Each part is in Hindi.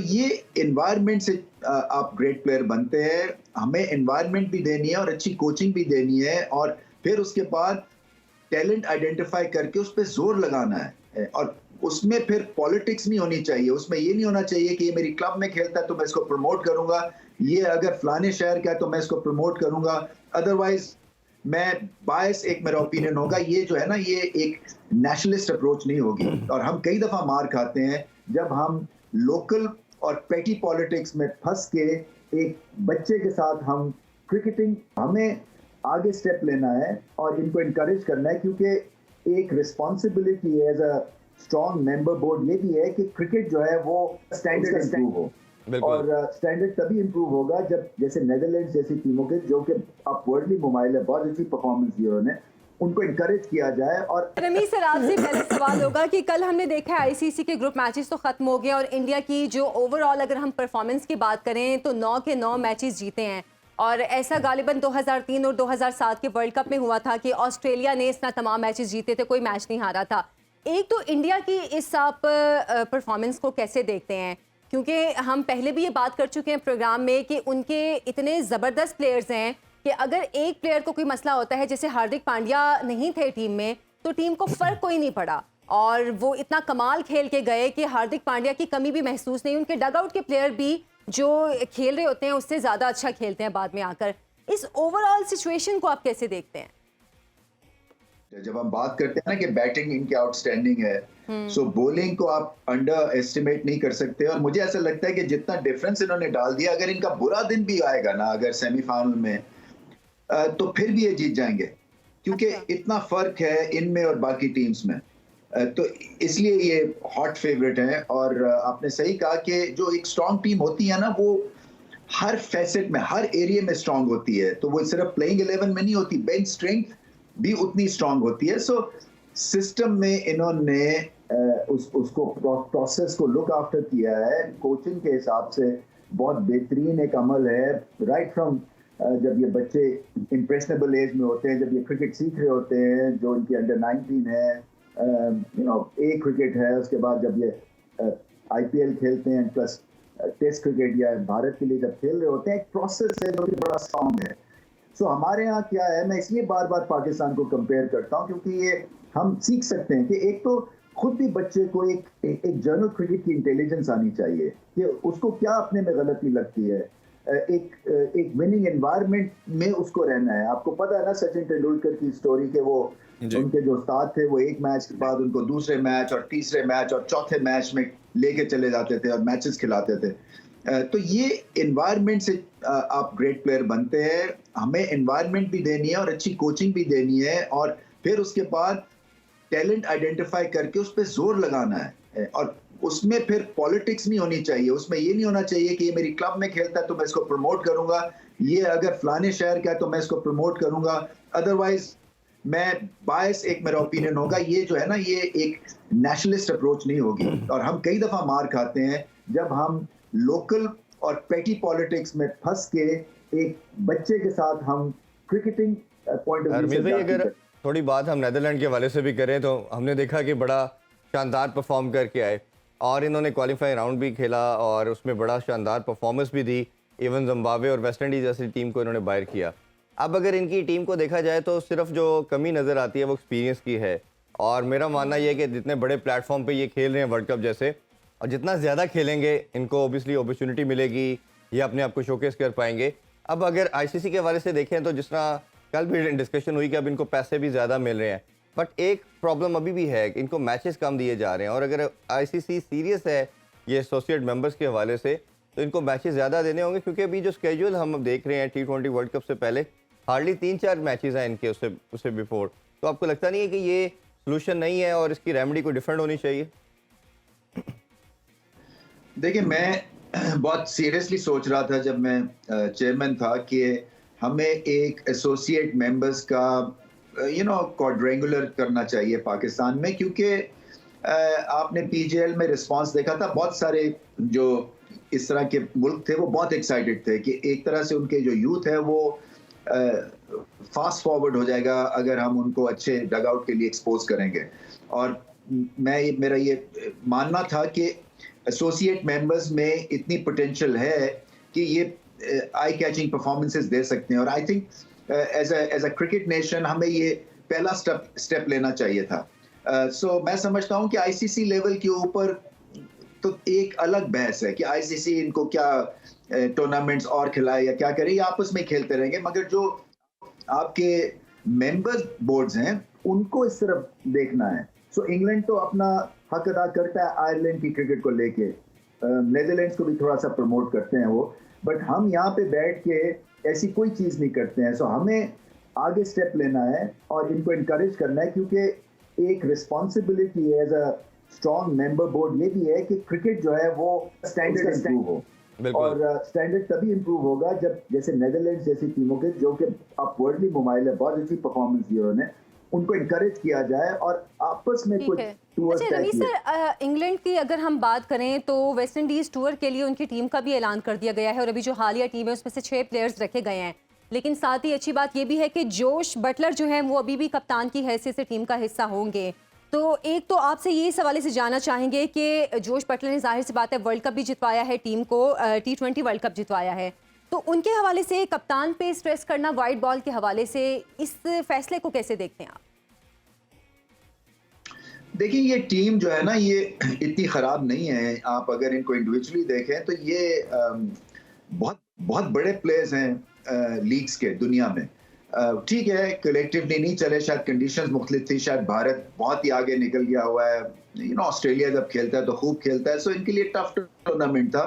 ये एनवायरनमेंट से आप ग्रेट प्लेयर बनते हैं। हमें एनवायरनमेंट भी देनी है और अच्छी कोचिंग भी देनी है, और फिर उसके बाद टैलेंट आइडेंटिफाई करके उस पे जोर लगाना है। और उसमें फिर पॉलिटिक्स नहीं होनी चाहिए। उसमें ये नहीं होना चाहिए कि ये मेरी क्लब में खेलता है तो मैं इसको प्रमोट करूंगा, ये अगर फलाने शहर का है तो मैं इसको प्रमोट करूंगा। अदरवाइज मैं बायस, एक मेरा ओपिनियन होगा, ये जो है ना, ये एक नेशनलिस्ट अप्रोच नहीं होगी। और हम कई दफा मार खाते हैं जब हम लोकल और पेटी पॉलिटिक्स में फंस के एक बच्चे के साथ हम क्रिकेटिंग, हमें आगे स्टेप लेना है और इनको इनकरेज करना है, क्योंकि एक responsibility as a strong member board ये भी है कि क्रिकेट जो है वो स्टैंडर्ड इंप्रूव हो। और स्टैंडर्ड तभी इंप्रूव होगा जब जैसे नेदरलैंड्स जैसी टीमों के, जो कि अपवर्डली मोबाइल है, बहुत अच्छी परफॉर्मेंस दी उन्होंने, उनको इनकरेज किया जाए। और रमीज सर, आपसे पहले सवाल होगा कि कल हमने देखा है आईसीसी के ग्रुप मैचेस तो खत्म हो गए और इंडिया की जो ओवरऑल अगर हम परफॉर्मेंस की बात करें तो 9 के 9 मैचेस जीते हैं। और ऐसा गालिबन 2003 और 2007 के वर्ल्ड कप में हुआ था कि ऑस्ट्रेलिया ने इतना तमाम मैचेस जीते थे, कोई मैच नहीं हारा था। एक तो इंडिया की इस आप परफॉर्मेंस को कैसे देखते हैं, क्योंकि हम पहले भी ये बात कर चुके हैं प्रोग्राम में कि उनके इतने ज़बरदस्त प्लेयर्स हैं कि अगर एक प्लेयर को कोई मसला होता है, जैसे हार्दिक पांड्या नहीं थे टीम में, तो टीम को फ़र्क कोई नहीं पड़ा और वो इतना कमाल खेल के गए कि हार्दिक पांड्या की कमी भी महसूस नहीं। उनके डगआउट के प्लेयर भी जो खेल रहे होते हैं उससे ज़्यादा अच्छा खेलते हैं बाद में आकर। इस ओवरऑल सिचुएशन को आप कैसे देखते हैं? जब हम बात करते हैं ना कि बैटिंग इनकी आउटस्टैंडिंग है, सो बॉलिंग को आप अंडर एस्टिमेट नहीं कर सकते। और मुझे ऐसा लगता है कि जितना डिफरेंस इन्होंने डाल दिया, अगर इनका बुरा दिन भी आएगा ना, अगर सेमीफाइनल में, तो फिर भी ये जीत जाएंगे, क्योंकि इतना फर्क है इनमें और बाकी टीम्स में। तो इसलिए ये हॉट फेवरेट है। और आपने सही कहा कि जो एक स्ट्रांग टीम होती है ना, वो हर फैसेट में, हर एरिया में स्ट्रांग होती है। तो वो सिर्फ प्लेइंग 11 में नहीं होती, बेंच स्ट्रेंथ भी उतनी स्ट्रांग होती है। सो सिस्टम में इन्होंने उसको प्रोसेस को लुक आफ्टर किया है। कोचिंग के हिसाब से बहुत बेहतरीन एक अमल है, राइट फ्रॉम जब ये बच्चे इम्प्रेशनेबल एज में होते हैं, जब ये क्रिकेट सीख रहे होते हैं, जो इनकी अंडर 19 है, ए क्रिकेट है, उसके बाद जब ये आईपीएल खेलते हैं, प्लस टेस्ट क्रिकेट या भारत के लिए जब खेल रहे होते हैं, एक प्रोसेस है जो कि बड़ा स्ट्रॉन्ग है। सो हमारे यहाँ क्या है, मैं इसलिए बार बार पाकिस्तान को कंपेयर करता हूँ, क्योंकि ये हम सीख सकते हैं कि एक तो खुद भी बच्चे को एक जनरल क्रिकेट की इंटेलिजेंस आनी चाहिए कि उसको क्या अपने में गलती लगती है। एक विनिंग एनवायरनमेंट में उसको रहना है। आपको पता है ना सचिन तेंदुलकर की स्टोरी के, वो उनके जो उस्ताद थे वो एक मैच के बाद उनको दूसरे मैच और तीसरे मैच और चौथे मैच में लेके चले जाते थे और मैचेस खिलाते थे। तो ये एनवायरनमेंट से आप ग्रेट प्लेयर बनते हैं। हमें एनवायरनमेंट भी देनी है और अच्छी कोचिंग भी देनी है, और फिर उसके बाद टैलेंट आइडेंटिफाई करके उस पर जोर लगाना है। और उसमें फिर पॉलिटिक्स नहीं होनी चाहिए। उसमें ये नहीं होना चाहिए कि ये मेरी क्लब में खेलता है तो मैं इसको प्रमोट करूंगा, ये अगर फलाने शहर का है तो मैं इसको प्रमोट करूंगा। अदरवाइज मैं बायस, एक मेरा ओपिनियन होगा, ये जो है ना, ये एक नेशनलिस्ट अप्रोच नहीं होगी। और हम कई दफा मार खाते हैं जब हम लोकल और पेटी पॉलिटिक्स में फंस के एक बच्चे के साथ हम क्रिकेटिंग पॉइंट ऑफ व्यू से। अगर थोड़ी बात हम नेदरलैंड के हवाले से भी करें तो हमने देखा कि बड़ा शानदार परफॉर्म करके आए और इन्होंने क्वालिफाइंग राउंड भी खेला और उसमें बड़ा शानदार परफॉर्मेंस भी दी। इवन जिम्बाब्वे और वेस्ट इंडीज़ जैसी टीम को इन्होंने बाहर किया। अब अगर इनकी टीम को देखा जाए तो सिर्फ जो कमी नज़र आती है वो एक्सपीरियंस की है। और मेरा मानना यह है कि जितने बड़े प्लेटफॉर्म पे ये खेल रहे हैं वर्ल्ड कप जैसे, और जितना ज़्यादा खेलेंगे इनको ओबियसली अपॉर्चुनिटी मिलेगी, ये अपने आप को शोकेस कर पाएंगे। अब अगर आईसीसी के हवाले से देखें तो जिस तरह कल भी डिस्कशन हुई कि अब इनको पैसे भी ज़्यादा मिल रहे हैं, बट एक प्रॉब्लम अभी भी है कि इनको मैचेस कम दिए जा रहे हैं। और अगर आईसीसी सीरियस है ये एसोसिएट मेंबर्स के हवाले से तो इनको मैचेस ज़्यादा देने होंगे, क्योंकि अभी जो स्केड्यूल हम देख रहे हैं T20 वर्ल्ड कप से पहले हार्डली 3-4 मैचेस हैं इनके उससे बिफोर। तो आपको लगता नहीं है कि ये सोल्यूशन नहीं है और इसकी रेमेडी कोई डिफरेंट होनी चाहिए? देखिए, मैं बहुत सीरियसली सोच रहा था जब मैं चेयरमैन था कि हमें एक एसोसिएट मेंबर्स का क्वाड्रेंगुलर करना चाहिए पाकिस्तान में, क्योंकि आपने पीजीएल में रिस्पांस देखा था। बहुत सारे जो इस तरह के मुल्क थे वो बहुत एक्साइटेड थे कि एक तरह से उनके जो यूथ है वो फास्ट फॉरवर्ड हो जाएगा अगर हम उनको अच्छे डगआउट के लिए एक्सपोज करेंगे। और मेरा ये मानना था कि एसोसिएट मेंबर्स में इतनी पोटेंशियल है कि ये आई कैचिंग परफॉर्मेंसेस दे सकते हैं। और I think as a cricket nation हमें ये पहला स्टेप लेना चाहिए था। सो मैं समझता हूं कि आईसीसी लेवल के ऊपर तो एक अलग बहस है कि आईसीसी इनको क्या टूर्नामेंट्स और खिलाए या क्या करे, ये आपस में खेलते रहेंगे, मगर जो आपके मेंबर्स बोर्ड्स हैं उनको इस तरफ देखना है। सो इंग्लैंड तो अपना हक अदा करता है आयरलैंड की क्रिकेट को लेके, नेदरलैंड्स को भी थोड़ा सा प्रमोट करते हैं वो, बट हम यहाँ पे बैठ के ऐसी कोई चीज़ नहीं करते हैं। सो हमें आगे स्टेप लेना है और इनको इनकरेज करना है, क्योंकि एक responsibility as a strong member board ये भी है कि क्रिकेट जो है वो स्टैंडर्ड इंप्रूव हो। और स्टैंडर्ड तभी इंप्रूव होगा जब जैसे नेदरलैंड्स जैसी टीमों के जो कि अपवर्डली मोबाइल है, बहुत अच्छी परफॉर्मेंस दी उन्होंने, उनको इनकरेज किया जाए और आपस में कुछ टूर। अच्छा रमीज सर, इंग्लैंड की अगर हम बात करें तो वेस्ट इंडीज टूर के लिए उनकी टीम का भी ऐलान कर दिया गया है और अभी जो हालिया टीम है उसमें से 6 प्लेयर्स रखे गए हैं। लेकिन साथ ही अच्छी बात ये भी है कि जोश बटलर जो है वो अभी भी कप्तान की हैसियत से टीम का हिस्सा होंगे। तो एक तो आपसे ये सवाल से जानना चाहेंगे कि जोश बटलर ने जाहिर सी बात है वर्ल्ड कप भी जितवाया है टीम को, T20 वर्ल्ड कप जितवाया है, तो उनके हवाले से कप्तान पे स्ट्रेस करना वाइट बॉल के हवाले से इस फैसले को कैसे देखते हैं आप? देखिए ये टीम जो है ना ये इतनी खराब नहीं है। आप अगर इनको इंडिविजुअली देखें तो ये बहुत बहुत बड़े प्लेयर्स हैं लीग्स के दुनिया में। ठीक है कलेक्टिवली नहीं चले, शायद कंडीशंस मुख्तलिफ थी, शायद भारत बहुत ही आगे निकल गया हुआ है, ऑस्ट्रेलिया जब खेलता है तो खूब खेलता है, सो इनके लिए टफ टूर्नामेंट था।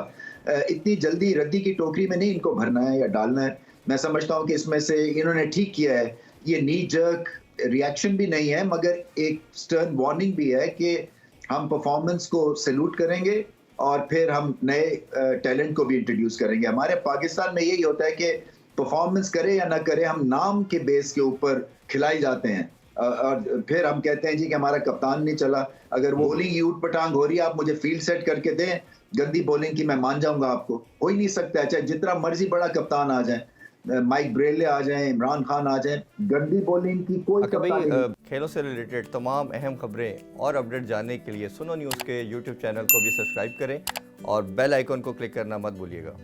इतनी जल्दी रद्दी की टोकरी में नहीं इनको भरना है या डालना है। मैं समझता हूँ कि इसमें से इन्होंने ठीक किया है। ये नी जर्क रिएक्शन भी नहीं है मगर एक स्टर्न वार्निंग भी है कि हम परफॉर्मेंस को सैल्यूट करेंगे और फिर हम नए टैलेंट को भी इंट्रोड्यूस करेंगे। हमारे पाकिस्तान में यही होता है कि परफॉर्मेंस करे या ना करे, हम नाम के बेस के ऊपर खिलाए जाते हैं और फिर हम कहते हैं जी कि हमारा कप्तान नहीं चला। अगर वो बॉलिंग ही ऊट पटांग हो रही है, आप मुझे फील्ड सेट करके दें गंदी बॉलिंग की, मैं मान जाऊंगा आपको। हो ही नहीं सकता, चाहे जितना मर्जी बड़ा कप्तान आ जाए, माइक ब्रेले आ जाए, इमरान खान आ जाए, गंदी बॉलिंग की कोई भाई खेलों से रिलेटेड तमाम अहम खबरें और अपडेट जानने के लिए सुनो न्यूज़ के यूट्यूब चैनल को भी सब्सक्राइब करें और बेल आइकन को क्लिक करना मत भूलिएगा।